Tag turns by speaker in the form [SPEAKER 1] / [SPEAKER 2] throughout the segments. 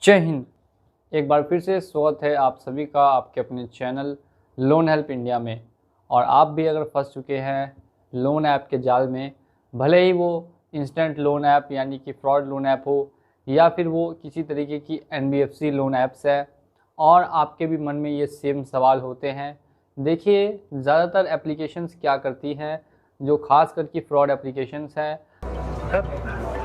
[SPEAKER 1] जय हिंद। एक बार फिर से स्वागत है आप सभी का आपके अपने चैनल लोन हेल्प इंडिया में। और आप भी अगर फंस चुके हैं लोन ऐप के जाल में, भले ही वो इंस्टेंट लोन ऐप यानी कि फ्रॉड लोन ऐप हो या फिर वो किसी तरीके की NBFC लोन ऐप्स है, और आपके भी मन में ये सेम सवाल होते हैं। देखिए, ज़्यादातर एप्लीकेशंस क्या करती हैं, जो खास करके फ्रॉड एप्लीकेशंस हैं,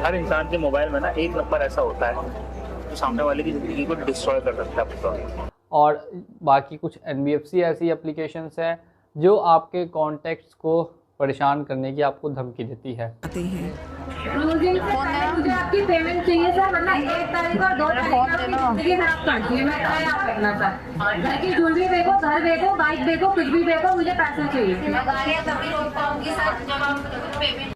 [SPEAKER 2] हर इंसान के मोबाइल में ना एक नंबर ऐसा होता है जो सामने वाले की ज़िंदगी को डिस्ट्रॉय कर सकता है पूरा।
[SPEAKER 1] और बाकी कुछ NBFC ऐसी एप्लीकेशंस हैं जो आपके कॉन्टैक्ट्स को परेशान करने की आपको धमकी देती है।
[SPEAKER 3] मुझे आपकी पेमेंट चाहिए सर, वरना 1 तारीख और 2 तारीख आपकी जिंदगी खराब कर दी है। मैं क्या आप करना सर? लेकिन ज्वेलरी देखो, घर देखो, बाइक देखो, कुछ भी देखो, मुझे पैसे चाहिए। मैं गाड़ियाँ तभी रोक पाऊंगी सर जब आप पेमेंट।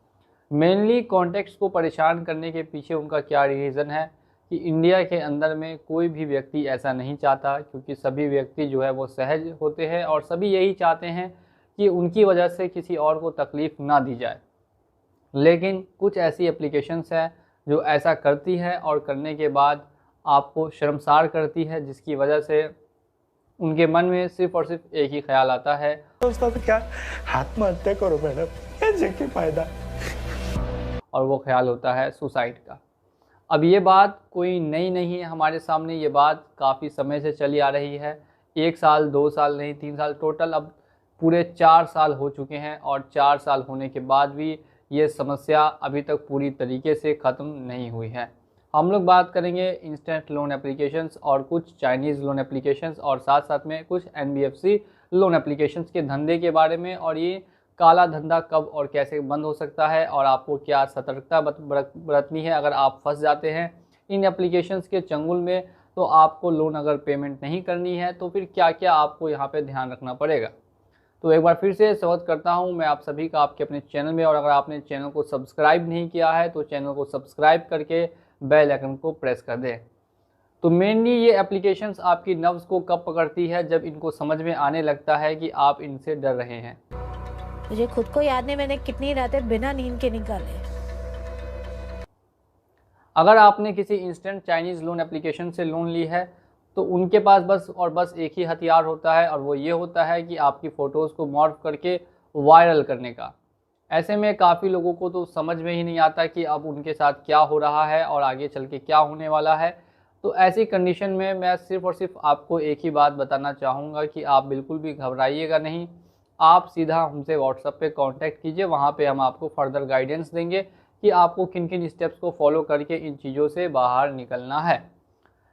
[SPEAKER 1] मेनली कॉन्टैक्ट्स को परेशान करने के पीछे उनका क्या रीज़न है कि इंडिया के अंदर में कोई भी व्यक्ति ऐसा नहीं चाहता, क्योंकि सभी व्यक्ति जो है वो सहज होते हैं और सभी यही चाहते हैं कि उनकी वजह से किसी और को तकलीफ़ ना दी जाए। लेकिन कुछ ऐसी एप्लीकेशंस हैं जो ऐसा करती है और करने के बाद आपको शर्मसार करती है, जिसकी वजह से उनके मन में सिर्फ़ और सिर्फ एक ही ख्याल आता है,
[SPEAKER 4] दोस्तों तो क्या आत्महत्या करो मैडम, क्या जी फायदा।
[SPEAKER 1] और वो ख्याल होता है सुसाइड का। अब ये बात कोई नई नहीं है हमारे सामने, ये बात काफ़ी समय से चली आ रही है। 1 साल 2 साल नहीं, 3 साल, टोटल अब पूरे 4 साल हो चुके हैं। और 4 साल होने के बाद भी ये समस्या अभी तक पूरी तरीके से ख़त्म नहीं हुई है। हम लोग बात करेंगे इंस्टेंट लोन एप्लीकेशंस और कुछ चाइनीज़ लोन एप्लीकेशंस और साथ साथ में कुछ NBFC लोन एप्लीकेशंस के धंधे के बारे में, और ये काला धंधा कब और कैसे बंद हो सकता है और आपको क्या सतर्कता बरतनी है अगर आप फंस जाते हैं इन एप्लीकेशंस के चंगुल में। तो आपको लोन अगर पेमेंट नहीं करनी है तो फिर क्या क्या आपको यहाँ पे ध्यान रखना पड़ेगा। तो एक बार फिर से स्वागत करता हूँ मैं आप सभी का आपके अपने चैनल में। और अगर आपने चैनल को सब्सक्राइब नहीं किया है तो चैनल को सब्सक्राइब करके बेल आइकन को प्रेस कर दें। तो मेनली ये एप्लीकेशंस आपकी नब्ज़ को कब पकड़ती है, जब इनको समझ में आने लगता है कि आप इनसे डर रहे हैं।
[SPEAKER 5] मुझे खुद को याद नहीं मैंने कितनी रातें बिना नींद के निकाले।
[SPEAKER 1] अगर आपने किसी इंस्टेंट चाइनीज़ लोन एप्लीकेशन से लोन ली है तो उनके पास बस एक ही हथियार होता है, और वो ये होता है कि आपकी फ़ोटोज़ को मॉर्फ करके वायरल करने का। ऐसे में काफ़ी लोगों को तो समझ में ही नहीं आता कि अब उनके साथ क्या हो रहा है और आगे चल के क्या होने वाला है। तो ऐसी कंडीशन में मैं सिर्फ़ और सिर्फ आपको एक ही बात बताना चाहूँगा कि आप बिल्कुल भी घबराइएगा नहीं। आप सीधा हमसे व्हाट्सएप पे कांटेक्ट कीजिए, वहाँ पे हम आपको फर्दर गाइडेंस देंगे कि आपको किन किन स्टेप्स को फॉलो करके इन चीज़ों से बाहर निकलना है।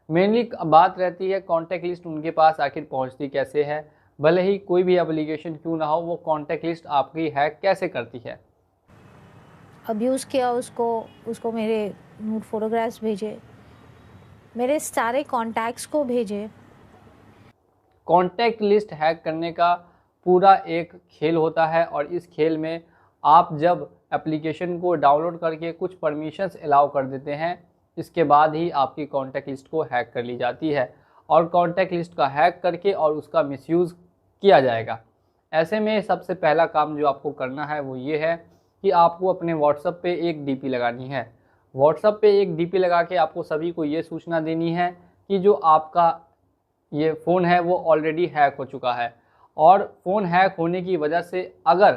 [SPEAKER 1] मेनली बात रहती है कॉन्टैक्ट लिस्ट उनके पास आखिर पहुँचती कैसे है। भले ही कोई भी एप्लीकेशन क्यों ना हो, वो कॉन्टैक्ट लिस्ट आपकी हैक कैसे करती है।
[SPEAKER 5] अब्यूज़ किया उसको मेरे नूड फोटोग्राफ्स भेजे, मेरे सारे कॉन्टैक्ट्स को भेजे।
[SPEAKER 1] कॉन्टैक्ट लिस्ट हैक करने का पूरा एक खेल होता है, और इस खेल में आप जब एप्लीकेशन को डाउनलोड करके कुछ परमिशंस अलाउ कर देते हैं, इसके बाद ही आपकी कॉन्टैक्ट लिस्ट को हैक कर ली जाती है और कॉन्टैक्ट लिस्ट का हैक करके और उसका मिसयूज़ किया जाएगा। ऐसे में सबसे पहला काम जो आपको करना है वो ये है कि आपको अपने व्हाट्सएप पे एक DP लगानी है। व्हाट्सएप पे एक DP लगा के आपको सभी को ये सूचना देनी है कि जो आपका ये फ़ोन है वो ऑलरेडी हैक हो चुका है, और फ़ोन हैक होने की वजह से अगर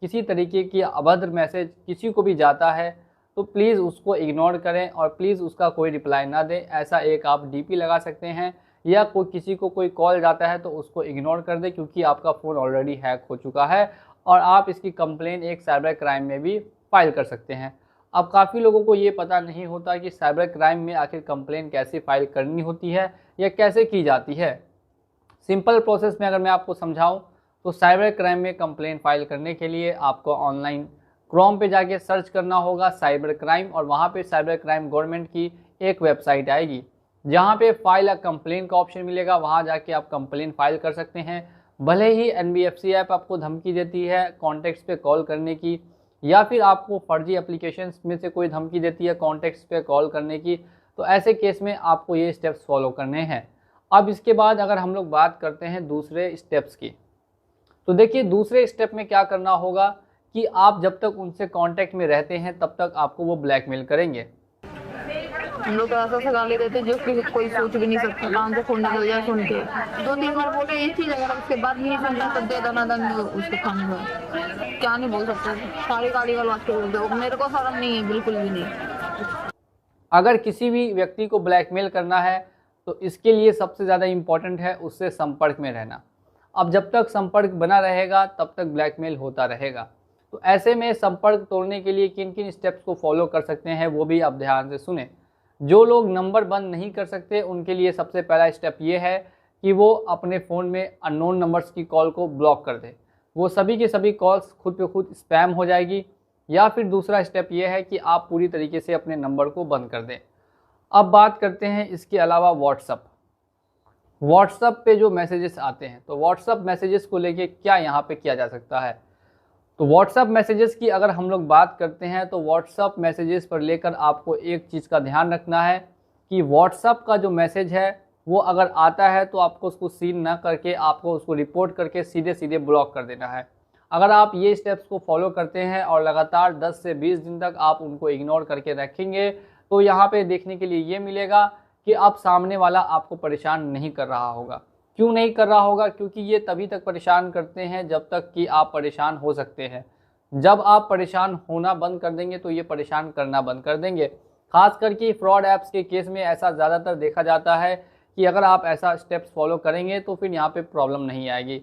[SPEAKER 1] किसी तरीके की अभद्र मैसेज किसी को भी जाता है तो प्लीज़ उसको इग्नोर करें और प्लीज़ उसका कोई रिप्लाई ना दें। ऐसा एक आप DP लगा सकते हैं, या किसी को कोई कॉल जाता है तो उसको इग्नोर कर दें, क्योंकि आपका फ़ोन ऑलरेडी हैक हो चुका है और आप इसकी कंप्लेन एक साइबर क्राइम में भी फाइल कर सकते हैं। अब काफ़ी लोगों को ये पता नहीं होता कि साइबर क्राइम में आखिर कंप्लेन कैसे फाइल करनी होती है या कैसे की जाती है। सिंपल प्रोसेस में अगर मैं आपको समझाऊं तो साइबर क्राइम में कंप्लेन फाइल करने के लिए आपको ऑनलाइन क्रोम पे जाके सर्च करना होगा साइबर क्राइम, और वहाँ पे साइबर क्राइम गवर्नमेंट की एक वेबसाइट आएगी जहाँ पे फाइल अ कंप्लेन का ऑप्शन मिलेगा। वहाँ जाके आप कंप्लेन फाइल कर सकते हैं। भले ही NBFC ऐप आपको धमकी देती है कॉन्टैक्ट्स पे कॉल करने की, या फिर आपको फर्जी एप्लीकेशंस में से कोई धमकी देती है कॉन्टैक्ट्स पे कॉल करने की, तो ऐसे केस में आपको ये स्टेप्स फॉलो करने हैं। अब इसके बाद अगर हम लोग बात करते हैं दूसरे स्टेप्स की, तो देखिए दूसरे स्टेप में क्या करना होगा कि आप जब तक उनसे कांटेक्ट में रहते हैं तब तक आपको वो ब्लैकमेल करेंगे।
[SPEAKER 6] हम लोग तो ऐसा गाली देते जो कि कोई सोच भी नहीं सकता, काम से फोन निकल जाए सुन के। 2-3 बार बोले ये चीज, अगर उसके बाद भी नहीं सुनता तो दे दना दन उसको खाने का। क्या नहीं बोल सकते, सारी गाली वाली बात बोलते हो। मेरे को शर्म नहीं है, बिल्कुल भी नहीं।
[SPEAKER 1] अगर किसी भी व्यक्ति को ब्लैकमेल करना है तो इसके लिए सबसे ज़्यादा इम्पॉर्टेंट है उससे संपर्क में रहना। अब जब तक संपर्क बना रहेगा तब तक ब्लैकमेल होता रहेगा। तो ऐसे में संपर्क तोड़ने के लिए किन किन स्टेप्स को फॉलो कर सकते हैं वो भी आप ध्यान से सुने। जो लोग नंबर बंद नहीं कर सकते उनके लिए सबसे पहला स्टेप ये है कि वो अपने फ़ोन में अननोन नंबर्स की कॉल को ब्लॉक कर दे। वो सभी की सभी कॉल्स खुद पे खुद स्पैम हो जाएगी। या फिर दूसरा स्टेप ये है कि आप पूरी तरीके से अपने नंबर को बंद कर दें। अब बात करते हैं इसके अलावा व्हाट्सअप पे जो मैसेजेस आते हैं, तो व्हाट्सअप मैसेजेस को लेके क्या यहाँ पे किया जा सकता है। तो व्हाट्सअप मैसेजेस की अगर हम लोग बात करते हैं तो व्हाट्सअप मैसेजेस पर लेकर आपको एक चीज़ का ध्यान रखना है कि व्हाट्सअप का जो मैसेज है वो अगर आता है तो आपको उसको सीन ना करके आपको उसको रिपोर्ट करके सीधे सीधे ब्लॉक कर देना है। अगर आप ये स्टेप्स को फॉलो करते हैं और लगातार 10 से 20 दिन तक आप उनको इग्नोर करके रखेंगे तो यहाँ पे देखने के लिए ये मिलेगा कि अब सामने वाला आपको परेशान नहीं कर रहा होगा। क्यों नहीं कर रहा होगा? क्योंकि ये तभी तक परेशान करते हैं जब तक कि आप परेशान हो सकते हैं। जब आप परेशान होना बंद कर देंगे तो ये परेशान करना बंद कर देंगे। खास करके फ्रॉड ऐप्स के केस में ऐसा ज़्यादातर देखा जाता है कि अगर आप ऐसा स्टेप्स फॉलो करेंगे तो फिर यहाँ पे प्रॉब्लम नहीं आएगी।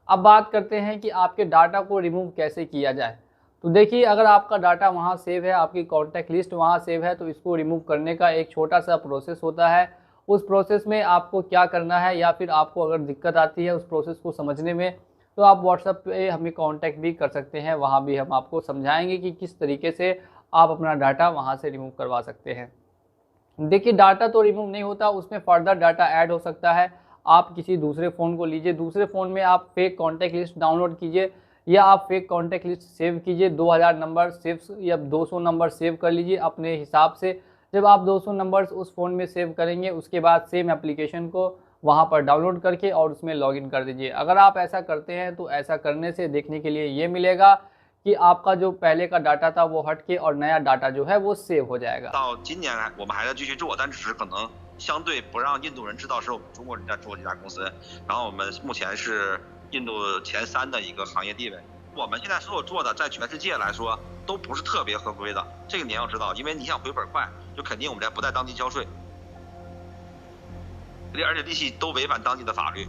[SPEAKER 1] अब बात करते हैं कि आपके डाटा को रिमूव कैसे किया जाए। तो देखिए, अगर आपका डाटा वहाँ सेव है, आपकी कॉन्टैक्ट लिस्ट वहाँ सेव है, तो इसको रिमूव करने का एक छोटा सा प्रोसेस होता है। उस प्रोसेस में आपको क्या करना है, या फिर आपको अगर दिक्कत आती है उस प्रोसेस को समझने में, तो आप व्हाट्सएप पे हमें कांटेक्ट भी कर सकते हैं। वहाँ भी हम आपको समझाएंगे कि किस तरीके से आप अपना डाटा वहाँ से रिमूव करवा सकते हैं। देखिए, डाटा तो रिमूव नहीं होता, उसमें फर्दर डाटा ऐड हो सकता है। आप किसी दूसरे फ़ोन को लीजिए, दूसरे फ़ोन में आप फेक कॉन्टैक्ट लिस्ट डाउनलोड कीजिए या आप फेक कॉन्टैक्ट लिस्ट सेव कीजिए। 2000 नंबर सेव या 200 नंबर सेव कर लीजिए अपने हिसाब से। जब आप 200 नंबर्स उस फ़ोन में सेव करेंगे उसके बाद सेम एप्लीकेशन को वहाँ पर डाउनलोड करके और उसमें लॉगिन कर दीजिए। अगर आप ऐसा करते हैं तो ऐसा करने से देखने के लिए ये मिलेगा कि आपका जो पहले का डाटा था वो हट के और नया डाटा जो है वो सेव हो जाएगा।
[SPEAKER 7] 到今年我们还在继续做，但只是可能相对不让印度人知道是我们中国人在做这家公司。然后我们目前是印度前3的一个行业地位。我们现在所有做的，在全世界来说都不是特别合规的，这个你要知道，因为你想回本快，就肯定我们不在当地交税，而且利息都违反当地的法律。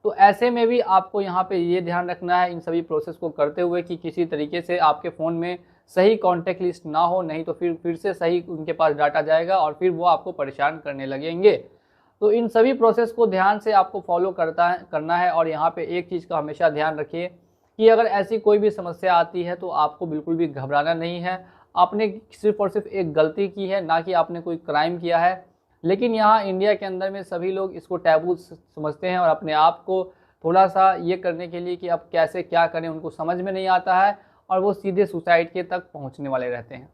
[SPEAKER 1] तो ऐसे में भी आपको यहाँ पे ये ध्यान रखना है इन सभी प्रोसेस को करते हुए कि किसी तरीके से आपके फ़ोन में सही कॉन्टैक्ट लिस्ट ना हो, नहीं तो फिर से सही उनके पास डाटा जाएगा और फिर वो आपको परेशान करने लगेंगे। तो इन सभी प्रोसेस को ध्यान से आपको फॉलो करना है। और यहाँ पे एक चीज़ का हमेशा ध्यान रखिए कि अगर ऐसी कोई भी समस्या आती है तो आपको बिल्कुल भी घबराना नहीं है। आपने सिर्फ और सिर्फ एक गलती की है, ना कि आपने कोई क्राइम किया है। लेकिन यहाँ इंडिया के अंदर में सभी लोग इसको टैबू समझते हैं और अपने आप को थोड़ा सा ये करने के लिए कि अब कैसे क्या करें उनको समझ में नहीं आता है और वो सीधे सुसाइड के तक पहुँचने वाले रहते हैं।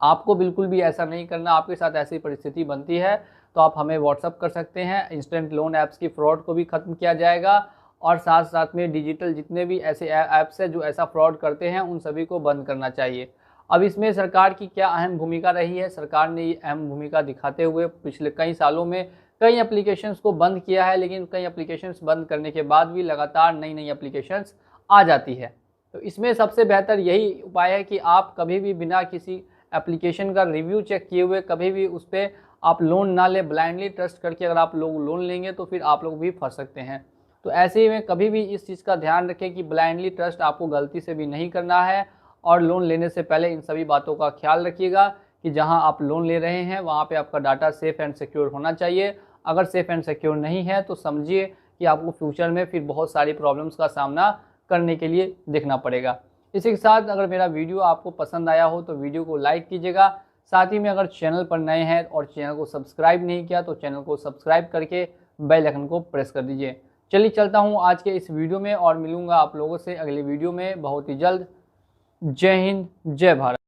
[SPEAKER 1] आपको बिल्कुल भी ऐसा नहीं करना। आपके साथ ऐसी परिस्थिति बनती है तो आप हमें व्हाट्सअप कर सकते हैं। इंस्टेंट लोन ऐप्स की फ्रॉड को भी ख़त्म किया जाएगा और साथ साथ में डिजिटल जितने भी ऐसे ऐप्स हैं जो ऐसा फ्रॉड करते हैं उन सभी को बंद करना चाहिए। अब इसमें सरकार की क्या अहम भूमिका रही है? सरकार ने ये अहम भूमिका दिखाते हुए पिछले कई सालों में कई एप्लीकेशंस को बंद किया है, लेकिन कई एप्लीकेशंस बंद करने के बाद भी लगातार नई नई एप्लीकेशंस आ जाती है। तो इसमें सबसे बेहतर यही उपाय है कि आप कभी भी बिना किसी एप्लीकेशन का रिव्यू चेक किए हुए कभी भी उस पर आप लोन ना लें। ब्लाइंडली ट्रस्ट करके अगर आप लोग लोन लेंगे तो फिर आप लोग भी फंस सकते हैं। तो ऐसे में कभी भी इस चीज़ का ध्यान रखें कि ब्लाइंडली ट्रस्ट आपको गलती से भी नहीं करना है और लोन लेने से पहले इन सभी बातों का ख्याल रखिएगा कि जहां आप लोन ले रहे हैं वहां पे आपका डाटा सेफ़ एंड सिक्योर होना चाहिए। अगर सेफ़ एंड सिक्योर नहीं है तो समझिए कि आपको फ्यूचर में फिर बहुत सारी प्रॉब्लम्स का सामना करने के लिए देखना पड़ेगा। इसी के साथ अगर मेरा वीडियो आपको पसंद आया हो तो वीडियो को लाइक कीजिएगा। साथ ही में अगर चैनल पर नए हैं और चैनल को सब्सक्राइब नहीं किया तो चैनल को सब्सक्राइब करके बेल आइकन को प्रेस कर दीजिए। चलिए चलता हूँ आज के इस वीडियो में और मिलूँगा आप लोगों से अगले वीडियो में बहुत ही जल्द। जय हिंद, जय भारत।